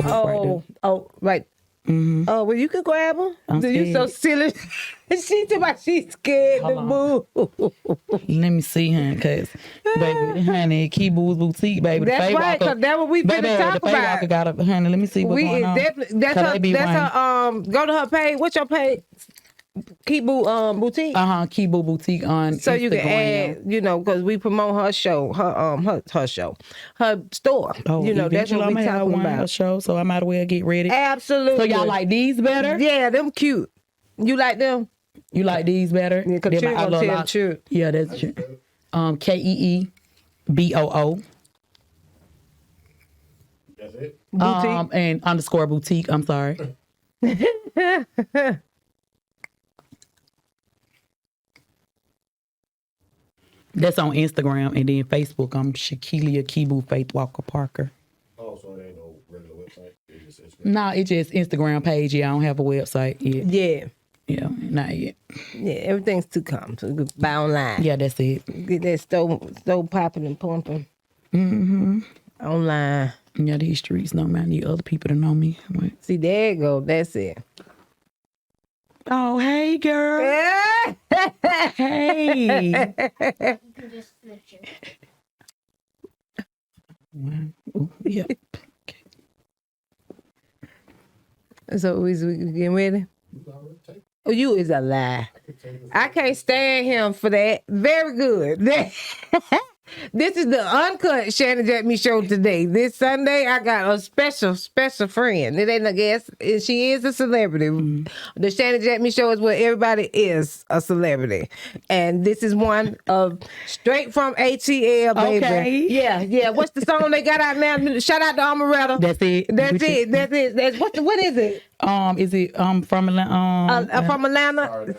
Right. Mm-hmm. Oh, well, you could grab them. You so silly. She talking about she's scared to move. Let me see, honey, because, baby, honey, Kibu's Boutique, baby. That's right, because that's what we finna talk about. Got a, honey, let me see what's going on. That's her, go to her page. What's your page? Kibu Boutique. Kibu Boutique on so Instagram. You can add, because we promote her show, her show, her store. That's what we talking about. Her show, so I might as well get ready. Absolutely. So y'all like these better? Yeah, them cute. You like them? You like these better? Yeah, because you're gonna tell the truth. Yeah, that's true. KeeBoo. That's it. Boutique. And _boutique. I'm sorry. That's on Instagram, and then Facebook. I'm Shakelia Kibu Faith Walker Parker. Oh, so it ain't no regular website? It's just Instagram? No, it's just Instagram page. Yeah, I don't have a website yet. Yeah. Yeah, not yet. Yeah, everything's to come. So you can buy online. Yeah, that's it. Get that stove popping and pumping. Mm-hmm. Online. Yeah, these streets know me. I need other people to know me. Wait. See, there you go. That's it. Oh, hey, girl. Hey. You can just switch it. Yeah. So we getting ready? Oh, you is a lie. I can't stand him for that. Very good. This is the uncut Shanny Jackme show today. This Sunday, I got a special friend. It ain't a guest. She is a celebrity. Mm-hmm. The Shanny Jackme show is where everybody is a celebrity. And this is one of straight from ATL, baby. Okay. Yeah. What's the song they got out now? Shout out to Amaretta. That's it. What is it? Is it from Atlanta? From Atlanta?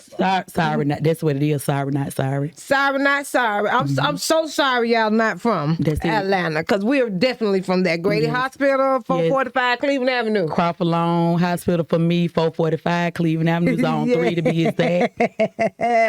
Sorry, not. That's what it is. Sorry, not sorry. Sorry, not sorry. I'm so sorry y'all not from Atlanta, because we're definitely from that. Grady Hospital, 445 Cleveland Avenue. Crawford Long Hospital for me, 445 Cleveland Avenue, zone 3 to be exact.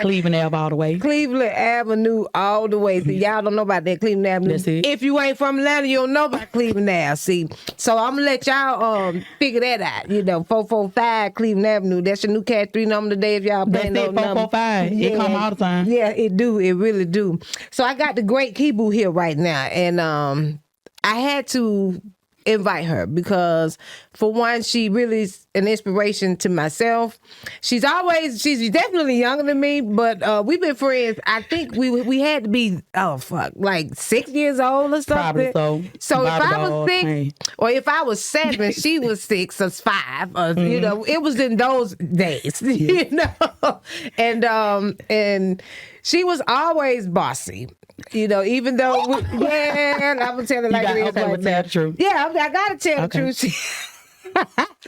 Cleveland Ave all the way. Cleveland Avenue all the way. See, y'all don't know about that Cleveland Avenue. That's it. If you ain't from Atlanta, you don't know about Cleveland Ave. See, so I'm gonna let y'all figure that out. 445 Cleveland Avenue. That's your new Cat 3 number today. If y'all playing those numbers. 445. It come all the time. Yeah, it do. It really do. So I got the great KeeBoo here right now, and I had to invite her because, for one, she really is an inspiration to myself. She's definitely younger than me, but we've been friends. I think we had to be like 6 years old or something. Probably so. So if I was 6 hey. or if I was 7, she was 6 or 5. It was in those days, and she was always bossy. Even though, I'm gonna tell it like it is right now. True. Yeah, I gotta tell the truth.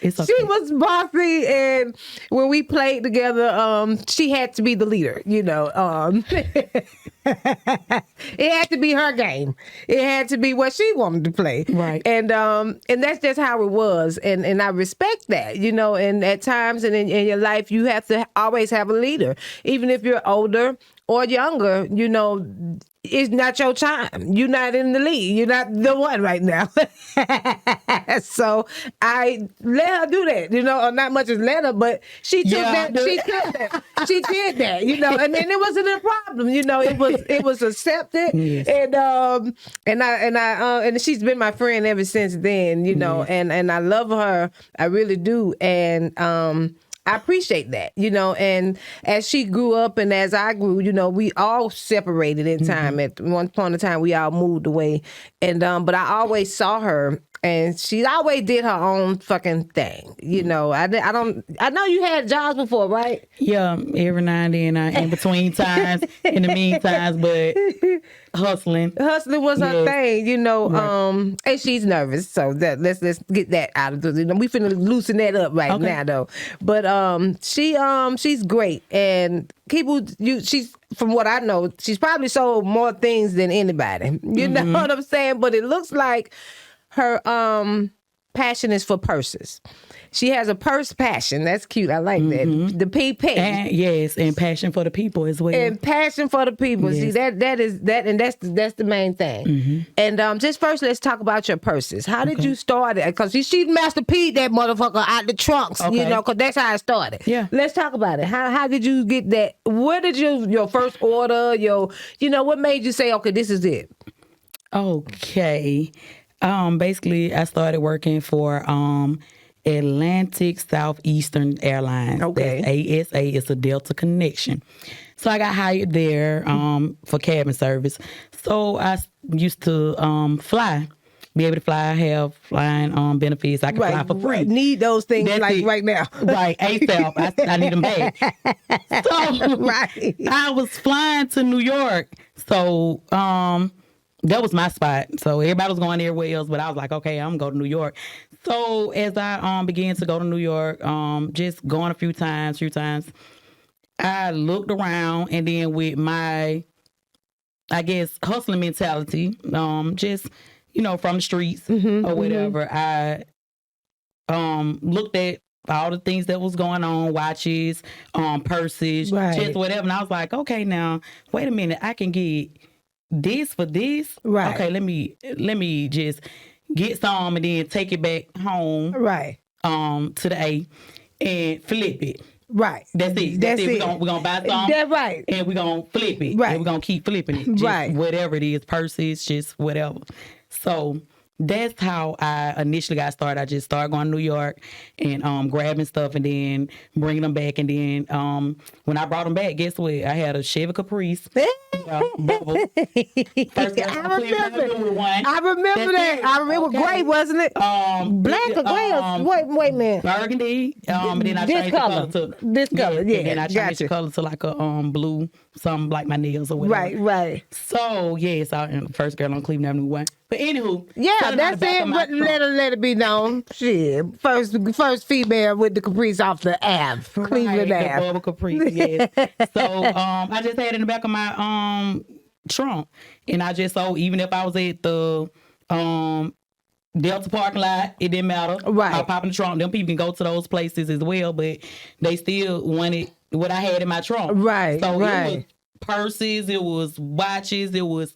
She was bossy, and when we played together, she had to be the leader. It had to be her game. It had to be what she wanted to play. Right. And that's just how it was. And I respect that, and at times in your life, you have to always have a leader. Even if you're older or younger, it's not your time. You're not in the lead. You're not the one right now. So I let her do that, or not much as let her, but she took that. She took that. She did that, and then it wasn't a problem. It was accepted, yes. And she's been my friend ever since then, yes. and I love her. I really do, and I appreciate that, and as she grew up and as I grew, we all separated in time. At one point in time, we all moved away. And, but I always saw her, and she always did her own fucking thing. I know you had jobs before, right? Yeah, every now and then, in between times, in the meantime, but hustling was her thing, Right. And she's nervous, so let's get that out of the. We finna loosen that up right now, though. But she's great, and KeeBoo, she's, from what I know, she's probably sold more things than anybody. You know what I'm saying? But it looks like her passion is for purses. She has a purse passion. That's cute. I like that. The PP. And passion for the people as well. And passion for the people. Yes. See, that's the main thing. And just first, let's talk about your purses. How did you start it? Because she Master P that motherfucker out the trunks, you know, because that's how it started. Yeah. Let's talk about it. How did you get that? Where did your first order? What made you say, okay, this is it? Okay. Basically, I started working for Atlantic Southeastern Airlines. Okay. That's ASA. It's a Delta connection. So I got hired there for cabin service. So I used to be able to fly, have flying benefits. I can fly for free. Need those things right now. Right, ASAP. I need them back. So Right. I was flying to New York. So that was my spot. So everybody was going everywhere else, but I was like, okay, I'm going to go to New York. So as I began to go to New York, just going a few times, I looked around, and then with my, I guess, hustling mentality, just, from the streets or whatever, I looked at all the things that was going on, watches, purses, just whatever. And I was like, okay, now, wait a minute, I can get this for this. Right. Okay, let me just get some and then take it back home. Right. To the A and flip it. Right. That's it. We're gonna buy some. That's right. And we're gonna flip it. Right. And we're gonna keep flipping it. Just whatever it is, purses, just whatever. So that's how I initially got started. I just started going to New York and grabbing stuff and then bringing them back. And then when I brought them back, guess what? I had a Chevy Caprice. Bubble. First I remember that. I remember gray, wasn't it? Black or gray? Wait a minute. Burgundy. And then I This changed color. the color to This color, yeah. And then I changed the color to like a blue, something like my nails or whatever. Right. So yes, I'm the first girl on Cleveland Avenue 1. But anywho, yeah, that's it. But let it be known. Shit, first female with the Caprice off the Ave, Cleveland the Ave. bubble Caprice, yes. So I just had it in the back of my trunk, and I just even if I was at the Delta parking lot, it didn't matter. Right. I'll pop in the trunk. Them people can go to those places as well, but they still wanted what I had in my trunk. Right. So it was purses, it was watches, it was.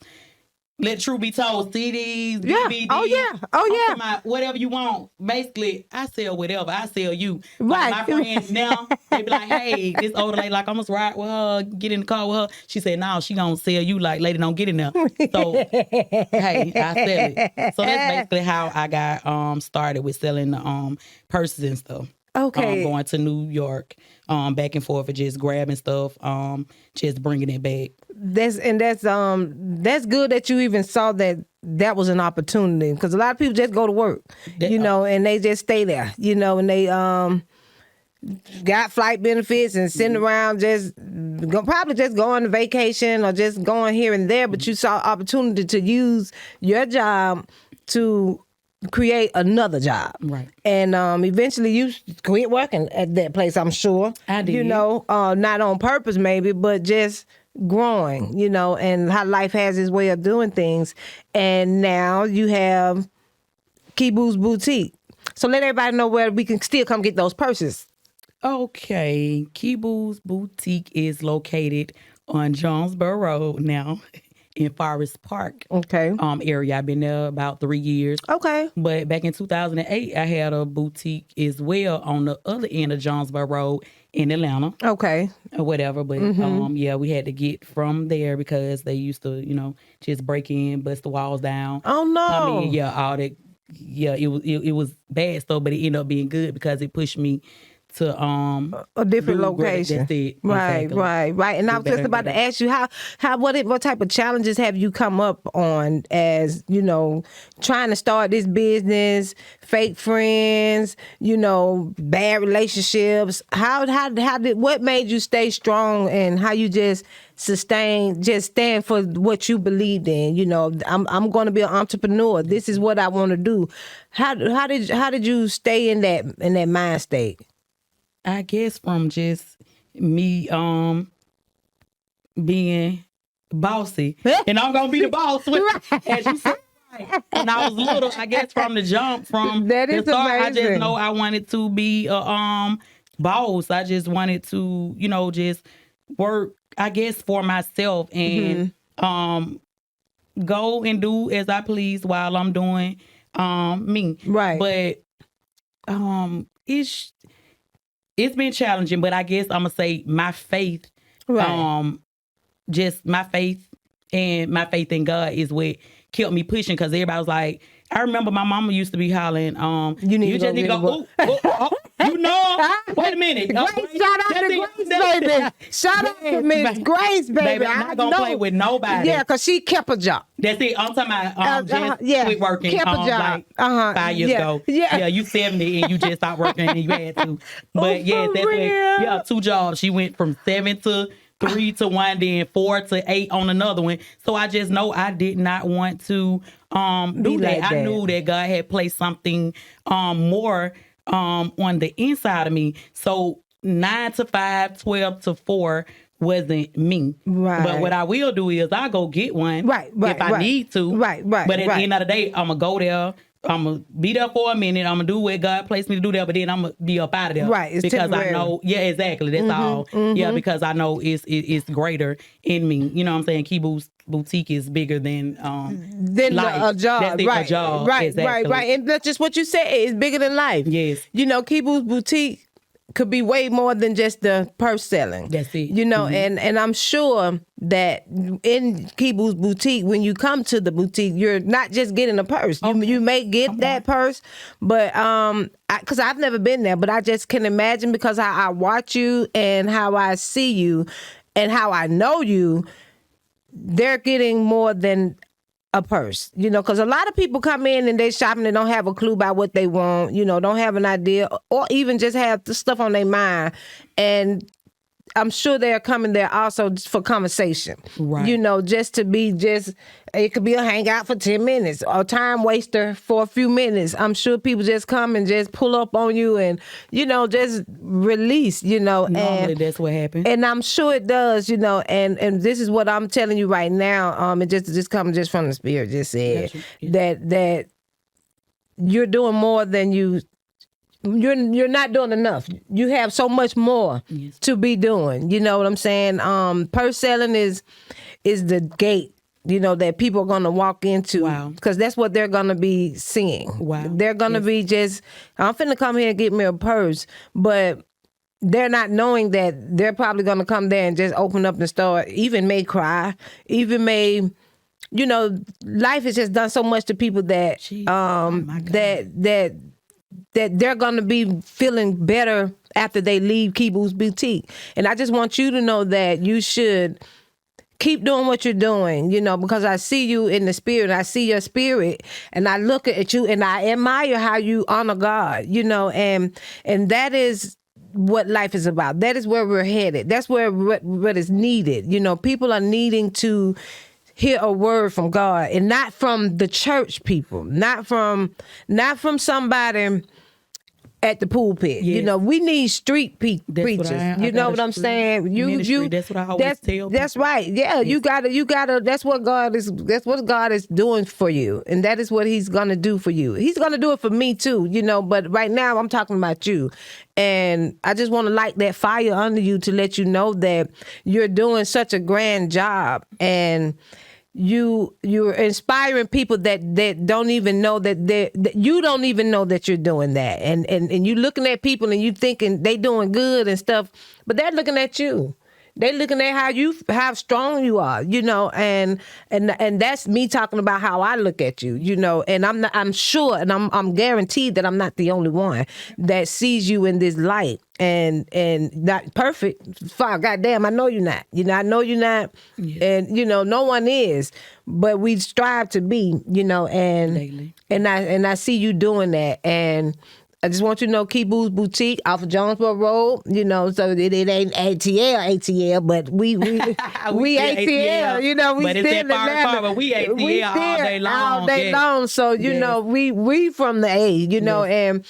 Let truth be told, CDs, DVDs. Oh yeah. Whatever you want. Basically, I sell whatever. I sell you. Right. Like my friends now, they be like, hey, this older lady, like, I almost ride with her, get in the car with her. She said, no, she gonna sell you, like, lady, don't get in there. So, hey, I sell it. So that's basically how I got started with selling the purses and stuff. Okay. Going to New York, back and forth and just grabbing stuff, just bringing it back. That's good that you even saw that was an opportunity, because a lot of people just go to work, and they just stay there, and they got flight benefits and sitting around probably just going on vacation or just going here and there, but you saw opportunity to use your job to create another job. Right. And eventually you quit working at that place, I'm sure. I did. Not on purpose maybe, but just growing, and how life has its way of doing things. And now you have Kibu's Boutique. So let everybody know where we can still come get those purses. Okay. Kibu's Boutique is located on Jonesboro Road now. In Forest Park area. I've been there about 3 years. Okay. But back in 2008, I had a boutique as well on the other end of Jonesboro Road in Atlanta. Okay. Or whatever. But we had to get from there because they used to, just break in, bust the walls down. Oh no. I mean, all that. Yeah, it was bad stuff, but it ended up being good because it pushed me to a different location. That's it. Right. And I was just about to ask you what type of challenges have you come up on as, trying to start this business, fake friends, bad relationships. What made you stay strong, and how you just stand for what you believed in? I'm going to be an entrepreneur. This is what I want to do. How did you stay in that mind state? I guess from just me being bossy. And I'm gonna be the boss as you said. When I was little, I guess from the jump, from That is the start, I just amazing. know I wanted to be a boss. I just wanted to, just work, I guess, for myself and go and do as I please while I'm doing me. Right. But it's been challenging, but I guess I'm gonna say my faith, Right. just my faith and my faith in God is what kept me pushing, because everybody was like, I remember my mama used to be hollering, You need to just go need to get a go, wait a minute. Grace, shout out to Grace, baby. Shout out to Miss Grace, baby. I'm not gonna play with nobody. Yeah, because she kept a job. That's it. I'm talking about just yeah. quit working Kept a job. like 5 years ago. Yeah. You 70 and you just stopped working and you had to. But yes, for that's what, real? 2 jobs. She went from 7 to 3 to 1, then 4 to 8 on another one. So I just know I did not want to do that. like I that. knew that God had placed something more on the inside of me. So 9 to 5, 12 to 4 wasn't me. Right. But what I will do is I go get one. Right, if I need to. Right. But at the end of the day, I'm going to go there. I'm going to be there for a minute. I'm going to do what God placed me to do there, but then I'm going to be up out of there. Right, it's because temporary. I know, exactly. That's all. Yeah, because I know it's greater in me. You know what I'm saying? Kibu's boutique is bigger than life. A job. That's it, right. a job. Right, Exactly. right. And that's just what you said. It's bigger than life. Yes. Kibu's boutique could be way more than just the purse selling. That's it. And I'm sure that in Kibu's boutique, when you come to the boutique, you're not just getting a purse. You may get that purse, but because I've never been there, but I just can imagine, because I watch you and how I see you and how I know you, they're getting more than a purse, because a lot of people come in and they shopping and don't have a clue about what they want, don't have an idea, or even just have the stuff on their mind. And I'm sure they're coming there also just for conversation. Right. Just to be it could be a hangout for 10 minutes or time waster for a few minutes. I'm sure people just come and just pull up on you and, just release, Normally that's what happens. And I'm sure it does, and this is what I'm telling you right now. It just comes just from the Spirit, just said that you're doing more than you're not doing enough. You have so much more to be doing. You know what I'm saying? Purse selling is the gate, that people are going to walk into. Wow. Because that's what they're going to be seeing. Wow. They're going to be just, I'm finna come here and get me a purse, but they're not knowing that they're probably going to come there and just open up the store, even may cry, even may, life has just done so much to people that that they're going to be feeling better after they leave Kibu's boutique. And I just want you to know that you should keep doing what you're doing, because I see you in the Spirit. I see your spirit, and I look at you and I admire how you honor God, and that is what life is about. That is where we're headed. That's where what is needed. People are needing to hear a word from God, and not from the church people, not from somebody at the pulpit. Yes. We need street preachers. I You know got what a I'm street saying? ministry. That's what I always tell That's people. right. Yeah, you gotta. That's what God is doing for you, and that is what He's gonna do for you. He's gonna do it for me too. But right now I'm talking about you, and I just want to light that fire under you to let you know that you're doing such a grand job, and you're inspiring people that don't even know that you don't even know that you're doing that, and you looking at people and you thinking they doing good and stuff, but they're looking at you. They looking at how strong you are, and that's me talking about how I look at you, and I'm sure and I'm guaranteed that I'm not the only one that sees you in this light, and not perfect. Fuck, goddamn, I know you're not. I know you're not, and no one is, but we strive to be, and Daily. and I see you doing that, and I just want you to know Kibu's Boutique off of Jonesboro Road, you know, so it ain't ATL, but we ATL, you know, we but still it's that far, but we ATL all day long. All day long. So, you know, we from the A, you know, and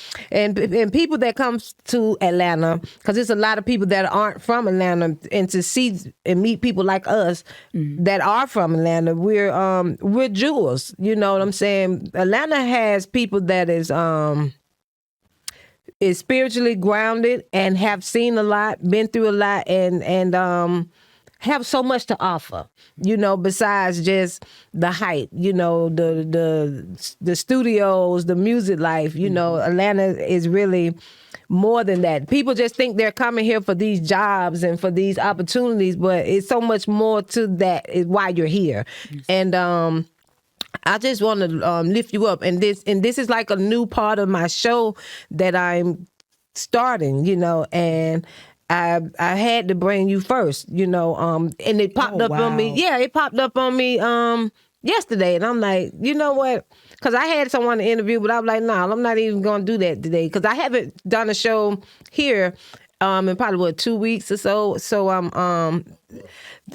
people that comes to Atlanta, because there's a lot of people that aren't from Atlanta, and to see and meet people like us that are from Atlanta, we're jewels, you know what I'm saying? Atlanta has people that is spiritually grounded and have seen a lot, been through a lot, and have so much to offer, you know, besides just the hype, you know, the studios, the music life, you know. Atlanta is really more than that. People just think they're coming here for these jobs and for these opportunities, but it's so much more to that is why you're here. And I just want to lift you up, and this is like a new part of my show that I'm starting, you know, and I had to bring you first, you know, and it popped up on me. Yeah, it popped up on me yesterday, and I'm like, you know what? Because I had someone to interview, but I'm like, nah, I'm not even going to do that today because I haven't done a show here in probably 2 weeks or so. So I'm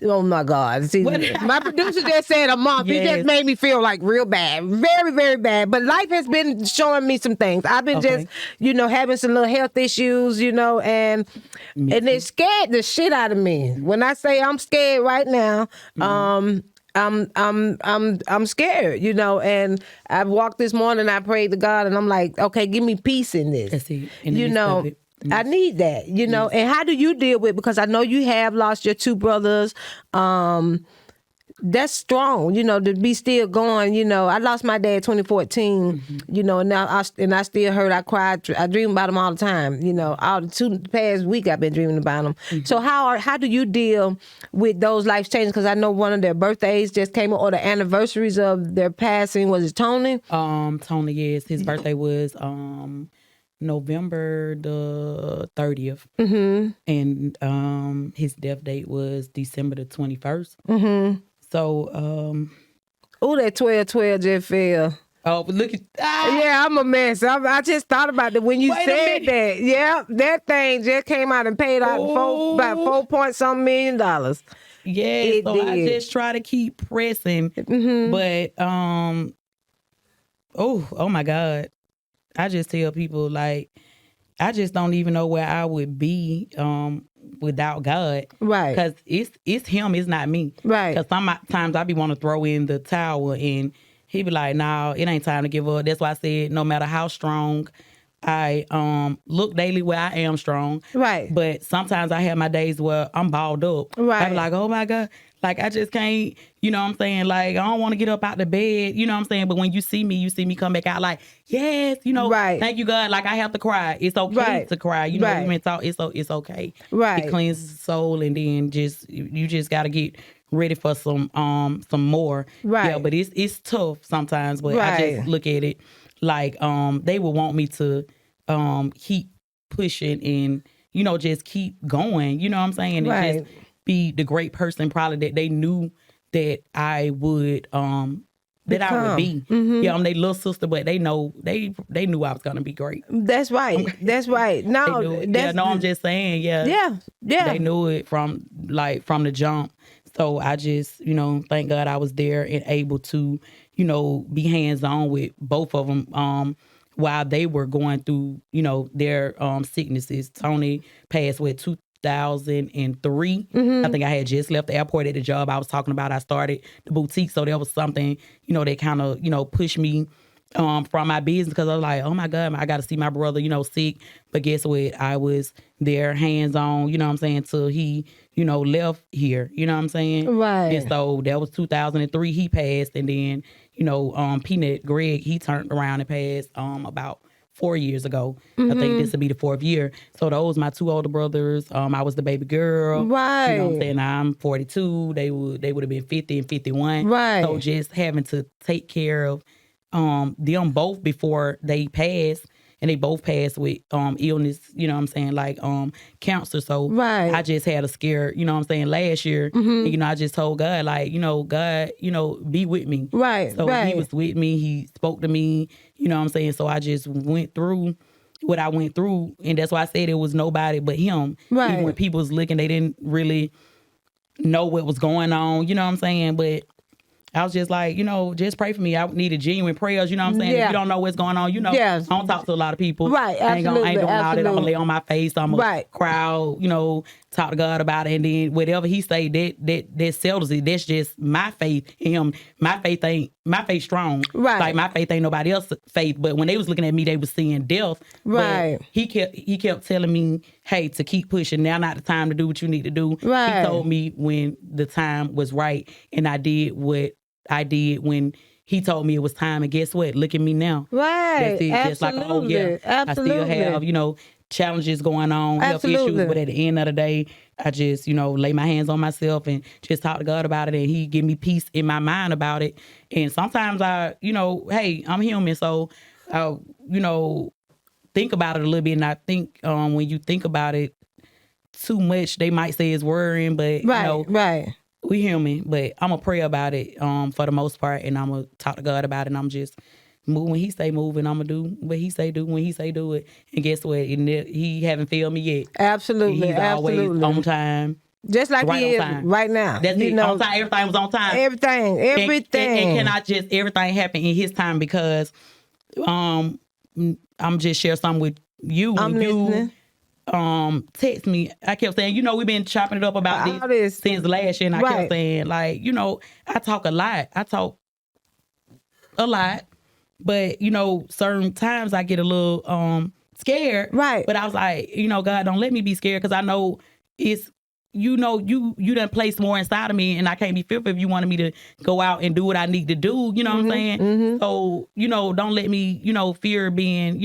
oh my God. See, my producer just said a month. He just made me feel like real bad. Very, very bad. But life has been showing me some things. I've been just, you know, having some little health issues, you know, and it scared the shit out of me. When I say I'm scared right now, I'm scared, you know, and I walked this morning, I prayed to God, and I'm like, okay, give me peace in this. That's it. You know, I need that, you know. And how do you deal with, because I know you have lost your two brothers. That's strong, you know, to be still going, you know. I lost my dad 2014, you know, and now I still hurt. I cried. I dream about him all the time, you know. All the past week I've been dreaming about him. So how do you deal with those life changes? Because I know one of their birthdays just came up, or the anniversaries of their passing. Was it Tony? Tony, yes. His birthday was November the 30th. And his death date was December the 21st. So, oh, that 12-12 just fell. Oh, but look at yeah, I'm a mess. I just thought about it when you said that. Yeah, that thing just came out and paid out about $4 million. Yeah, so did. I just try to keep pressing. But oh my God. I just tell people, like, I just don't even know where I would be without God. Right. Because it's him, it's not me. Right. Because sometimes I be want to throw in the towel, and he be like, nah, it ain't time to give up. That's why I said no matter how strong I look daily where I am strong. Right. But sometimes I have my days where I'm balled up. Right. I be like, oh my God. Like, I just can't, you know what I'm saying? Like, I don't want to get up out the bed, you know what I'm saying? But when you see me come back out like, yes, you know, thank you, God. Like, I have to cry. It's okay to cry. You know, we been taught it's okay. Right. It cleanses the soul, and then you just got to get ready for some more. Right. Yeah, but it's tough sometimes, but I just look at it like they would want me to keep pushing and, you know, just keep going, you know what I'm saying? And just be the great person probably that they knew that I would that I would be. Yeah, I'm their little sister, but they know they knew I was gonna be great. That's right. That's right. No, I'm just saying, yeah. They knew it from the jump. So I just, you know, thank God I was there and able to, you know, be hands-on with both of them while they were going through, you know, their sicknesses. Tony passed with 2003. I think I had just left the airport at the job I was talking about. I started the boutique, so there was something, you know, that kind of, you know, pushed me from my business, because I was like, oh my God, I got to see my brother, you know, sick. But guess what? I was there hands-on, you know what I'm saying, till he, you know, left here, you know what I'm saying? Right. And so that was 2003, he passed. And then, you know, Peanut Greg, he turned around and passed about 4 years ago. I think this will be the 4th year. So those my two older brothers. I was the baby girl. Right. You know what I'm saying? I'm 42. They would have been 50 and 51. Right. So just having to take care of them both before they passed. And they both passed with illness, you know what I'm saying, like cancer. So I just had a scare, you know what I'm saying, last year. And, you know, I just told God, like, you know, God, you know, be with me. Right. So he was with me. He spoke to me, you know what I'm saying. So I just went through what I went through, and that's why I said it was nobody but him. Right. Even when people was looking, they didn't really know what was going on. You know what I'm saying? But I was just like, just pray for me. I needed genuine prayers. You know what I'm saying? Yeah. If you don't know what's going on, Yes. I don't talk to a lot of people. Right, I ain't doing all that. I'm absolutely. gonna lay on my face. I'm gonna Right. crowd. Talk to God about it, and then whatever He say, that settles it. That's just my faith in Him. My faith strong. Right. Like my faith ain't nobody else's faith. But when they was looking at me, they was seeing death. Right. But he kept telling me, hey, to keep pushing. Now not the time to do what you need to do. Right. He told me when the time was right, and I did what I did when He told me it was time. And guess what? Look at me now. Right. That's it. Absolutely. Just like, oh yeah, Absolutely. I still have, challenges going on, health Absolutely. issues. But at the end of the day, I just, lay my hands on myself and just talk to God about it. And He give me peace in my mind about it. And sometimes I, hey, I'm human. So, I, think about it a little bit. And I think when you think about it too much, they might say it's worrying. But, Right. we human, but I'm going to pray about it for the most part, and I'm going to talk to God about it, and I'm just move when He say move, and I'm going to do what He say do when He say do it. And guess what? He haven't failed me yet. Absolutely. He's always on time. Just like right He is on time. right now. That's it. On time. Everything was on time. Everything. And cannot just everything happen in His time, because I'm just share something with you. I'm listening. Text me. I kept saying, we've been chopping it up about All this this. since last year, and I Right. kept saying, like, I talk a lot. But certain times I get a little scared. Right. But I was like, God, don't let me be scared, because I know it's you done placed more inside of me, and I can't be fearful if you wanted me to go out and do what I need to do. You know what I'm saying? Mm-hmm. So, don't let me, fear being,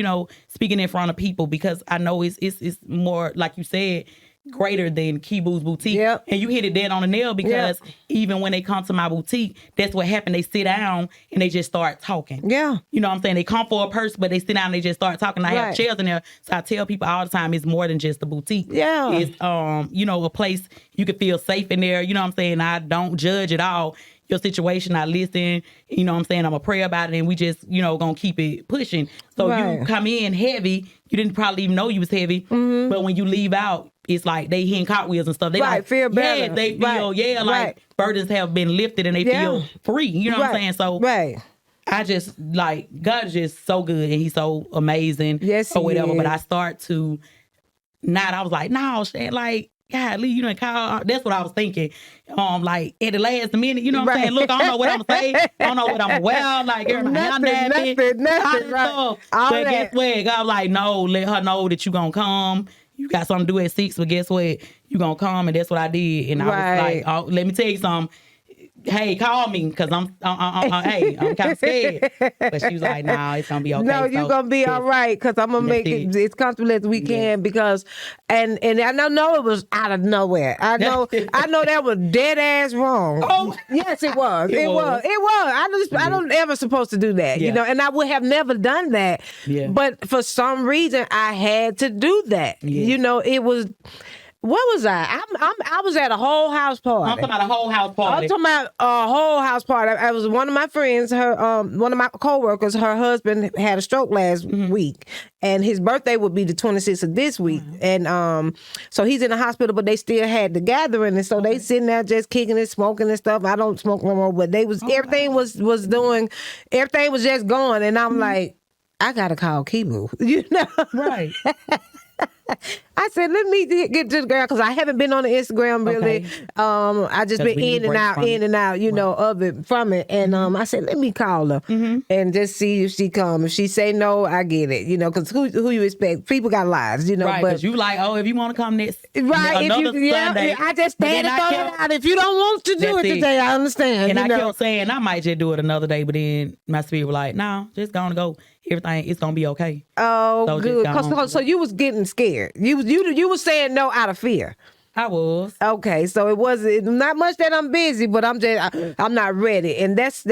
speaking in front of people, because I know it's more, like you said, greater than Kibu's boutique. Yep. And you hit it dead on the nail, because even when they come to my boutique, that's what happened. They sit down and they just start talking. Yeah. You know what I'm saying? They come for a purse, but they sit down and they just start talking. I have Right. chairs in there. So I tell people all the time, it's more than just the boutique. Yeah. It's, a place you can feel safe in there. You know what I'm saying? I don't judge at all your situation. I listen, you know what I'm saying? I'm going to pray about it, and we just, going to keep it pushing. So Right. you come in heavy. You didn't probably even know you was heavy. Mm-hmm. But when you leave out, it's like they hitting cartwheels and stuff. They Right, like, feel better. yeah, they feel, Right. like Right. burdens have been lifted, and they feel free. You know what I'm saying? So Right. I just, like, God's just so good, and He's so amazing. Yes, or whatever. He But is. I start to I was like, no, Shan, like, God, Lee, you done call. That's what I was thinking. Like, at the last minute, you know what I'm Right. saying? Look, I don't know what I'm saying. I don't know what I'm well. Like, everybody, I'm napping. Nothing, right. All that. but guess what? God was like, no, let her know that you gonna come. You got something to do at 6, but guess what? You gonna come, and that's what I did. And I was Right. like, oh, let me tell you something. Hey, call me, because I'm kind of scared. But she was like, nah, it's gonna be okay. No, you're So, gonna be yes. all right, because I'm gonna That's make it it. as comfortable as we can, because and I know it was out of nowhere. I know that was dead ass wrong. Oh. Yes, it was. It It was. was. I don't ever supposed to do that, Yeah. and I would have never done that. Yeah. But for some reason I had to do that. Yeah. It was. What was I? I was at a whole house party. I'm talking about a whole house I'm party. talking about a whole house party. I was one of my friends, one of my coworkers, her husband had a stroke last week, and his birthday would be the 26th of this week. And so he's in the hospital, but they still had the gathering, and so they sitting there just kicking and smoking and stuff. I don't smoke no more, but they was everything was just going, and I'm like, I gotta call Kibu, Right. I said, let me get to the girl, because I haven't been on the Instagram really. Okay. I just been we need in and breaks out, from it. of it from it. And I said, let me call her and just see if she come. If she say no, I get it, because who you expect? People got lives, Right, but because you like, oh, if you want to come next right, another if you, Sunday. I just But stand then and I throw it kept- out. If you don't want to do That's it it. today, I understand. And I know? kept saying I might just do it another day, but then my spirit was like, no, just gonna go. Everything, it's gonna be okay. Oh, So just good. go on. So you was getting scared. You was saying no out of fear. I was. Okay, so it wasn't not much that I'm busy, but I'm not ready, and that's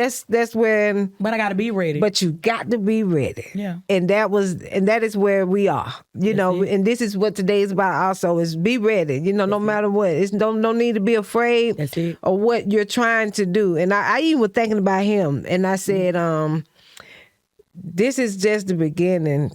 when. But I gotta be ready. But you got to be ready. Yeah. And that is where we are. it. And this is what today is about. Also, is be ready. No matter what, it's don't need to be afraid. That's it. Of what you're trying to do. And I even was thinking about him, and I said, this is just the beginning,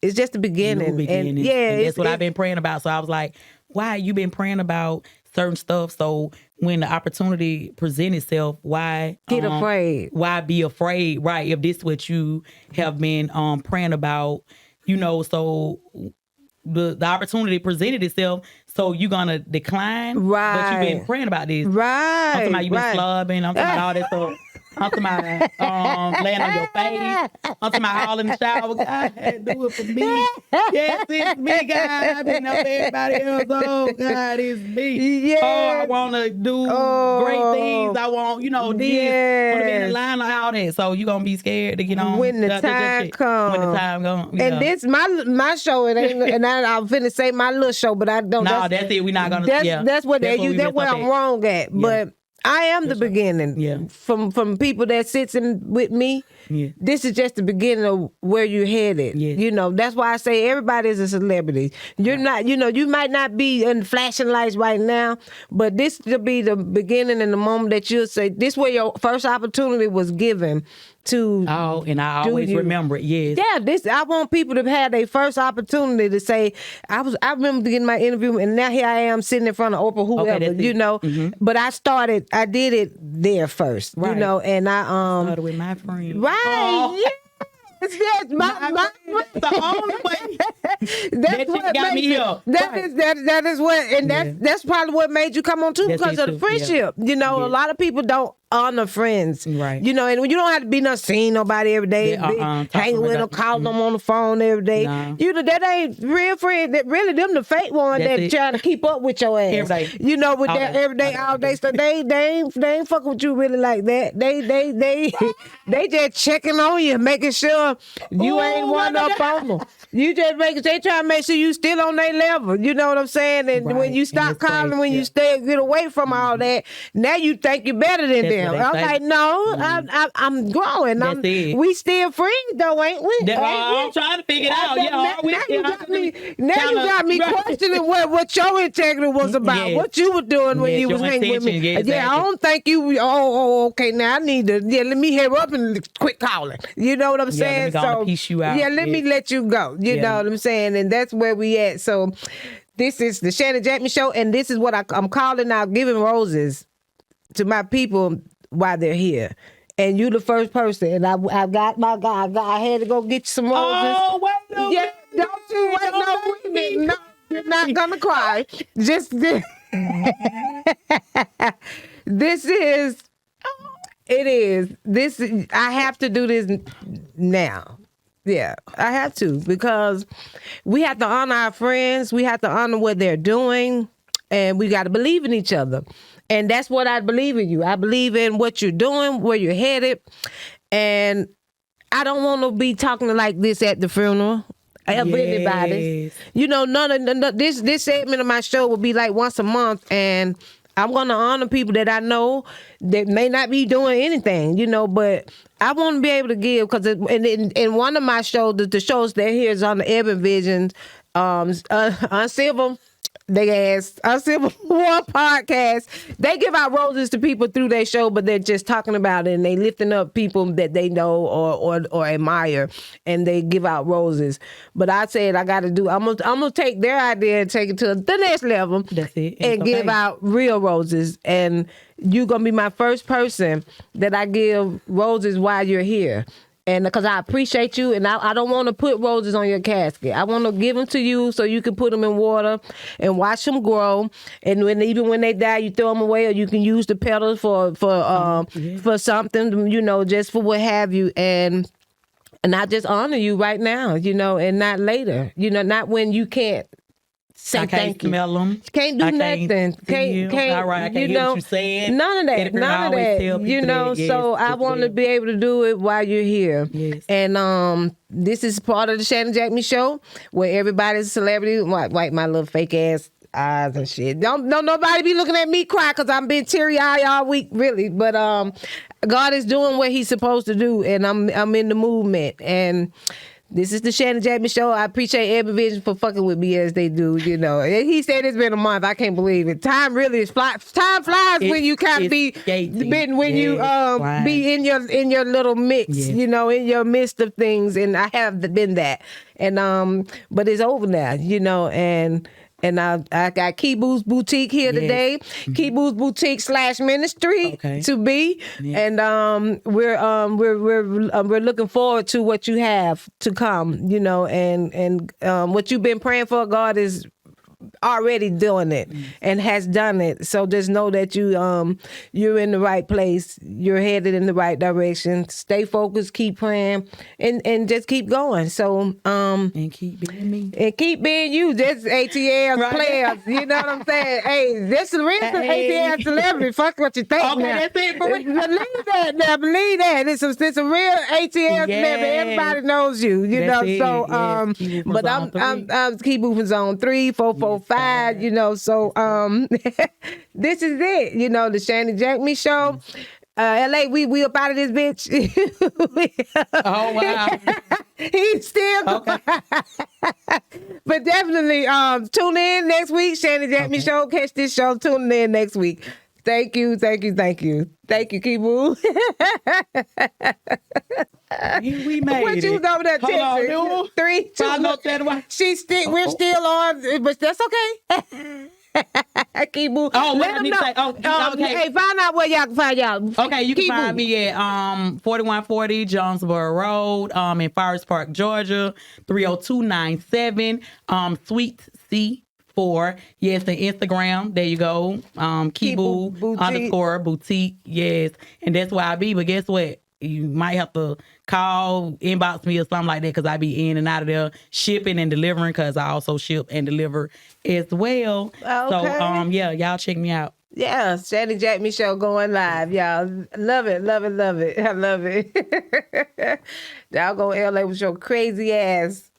it's just the beginning. New beginnings. And yeah, And that's what I've been praying about. So I was like, why you been praying about certain stuff? So when the opportunity present itself, why get afraid? Why be afraid? Right. If this what you have been praying about, so the opportunity presented itself, so you gonna decline. Right. But you've been praying about this. Right. I'm talking about you been clubbing, I'm talking about all that stuff. I'm talking about laying on your face. I'm talking about all in the shower. God had to do it for me. Yes, it's me, God. I've been up everybody else. Oh, God, it's me. Yes. Oh, I want to do great things. I want, this. I want to be in the line of all that. So you're going to be scared to get on. When the time comes. When the time comes. And this, my show, it ain't, and I'm finna say my little show, but I don't. No, that's it. We're not going to. That's where I'm wrong at. Yeah. But I am the beginning. Yeah. From people that sits in with me. Yeah. This is just the beginning of where you're headed. Yes. That's why I say everybody is a celebrity. You're not, you might not be in flashing lights right now, but this will be the beginning and the moment that you'll say, this where your first opportunity was given to. Oh, and I always remember it. Yes. Yeah, I want people to have their first opportunity to say, I remember getting my interview, and now here I am sitting in front of Oprah, whoever, Mm-hmm. But I did it there first, right. and I started with my friend. Right. Oh. Yes, my the only way that's what got me here. That is what, and that's probably what made you come on too, because of the friendship. A lot of people don't honor friends, right? And when you don't have to be seeing nobody every day, hanging with them, calling them on the phone every day. No. That ain't real friends. That really them the fake ones that trying to keep up with your ass every day. With that every day, all day. So they ain't fucking with you really like that. They just checking on you, making sure you ain't one up on them. You just they try to make sure you still on their level. You know what I'm saying? And when you stop calling, when you get away from all that, now you think you're better than them. I'm like, no, I'm growing. We still friends though, ain't we? I'm trying to figure it out. Now you got me questioning what your integrity was about, what you were doing when you was hanging with me. Exactly. I don't think you. Okay, now I need to. Let me hear up and quit calling. You know what I'm saying? Let me piece you out. Let me let you go. You know what I'm saying? And that's where we at. So this is the Shanny Jackme Show, and this is what I'm calling out, giving roses to my people while they're here. And you the first person, and I got my guy. I had to go get you some roses. Oh, wait a minute. Don't you wait no minute. No, you're not gonna cry. Just this. I have to do this now. Yeah, I have to, because we have to honor our friends. We have to honor what they're doing, and we got to believe in each other. And that's what I believe in you. I believe in what you're doing, where you're headed. And I don't want to be talking like this at the funeral of anybody. None of this segment of my show will be like once a month, and I'm going to honor people that I know that may not be doing anything, but I want to be able to give, because in one of my shows, the shows that here is on the Ebon Vision, Uncivil, Uncivil One podcast, they give out roses to people through their show, but they're just talking about it, and they lifting up people that they know or admire, and they give out roses. But I said I got to do. I'm gonna take their idea and take it to the next level. That's it. And give out real roses. And you're gonna be my first person that I give roses while you're here. And because I appreciate you, and I don't want to put roses on your casket. I want to give them to you so you can put them in water and watch them grow. And even when they die, you throw them away, or you can use the petals for something, just for what have you. And I just honor you right now, and not later, not when you can't. I can't smell them. Can't do nothing. Can't. All right, I can't hear what you're saying. None of that. So I want to be able to do it while you're here. Yes. And this is part of the Shanny Jackme Show, where everybody's a celebrity. Wipe my little fake ass eyes and shit. Don't nobody be looking at me cry, because I'm been teary-eyed all week, really. But God is doing what He's supposed to do, and I'm in the movement. And This is the Shanny Jackme Show. I appreciate every vision for fucking with me as they do, you know. And he said it's been a month. I can't believe it. Time really is time flies when you kind of be be in your little mix, you know, in your midst of things. And I have been that. And but it's over now, you know, and I got Kibu's Boutique here today. Kibu's Boutique / Ministry to be, and we're looking forward to what you have to come, you know, and what you've been praying for. God is already doing it and has done it. So just know that you're in the right place. You're headed in the right direction. Stay focused, keep praying, and just keep going. So and keep being me. And keep being you. This ATL players. You know what I'm saying? Hey, this is real ATL celebrity. Fuck what you think. Okay, now. that's it for me. Believe that now. Believe that. It's a real ATL celebrity. Everybody knows you. You That's know. it. So Yes. but I'm keep moving zone 3, 4, 4, 5. You know. So this is it. You know, the Shanny Jackme Show. LA, we up out of this bitch. Oh wow. He's still okay. But definitely tune in next week. Shanny Jackme Show. Catch this show. Tune in next week. Thank you, Kibu. We made What you was over there texting? 3, 2, 1. We're still on, but that's okay. Kibu. Oh, let I them need know. to say, okay. Hey, find out where y'all can find y'all. Okay, you can Kibu. find me at 4140 Jonesboro Road, in Forest Park, Georgia, 30297, Suite C4. Yes, the Instagram. There you go. Kibu _boutique. Yes, and that's where I be. But guess what? You might have to call, inbox me or something like that, because I be in and out of there shipping and delivering, because I also ship and deliver as well. Okay. So yeah, y'all check me out. Yeah, Shanny Jackme Show going live, y'all. Love it. I love it. Y'all go LA with your crazy ass.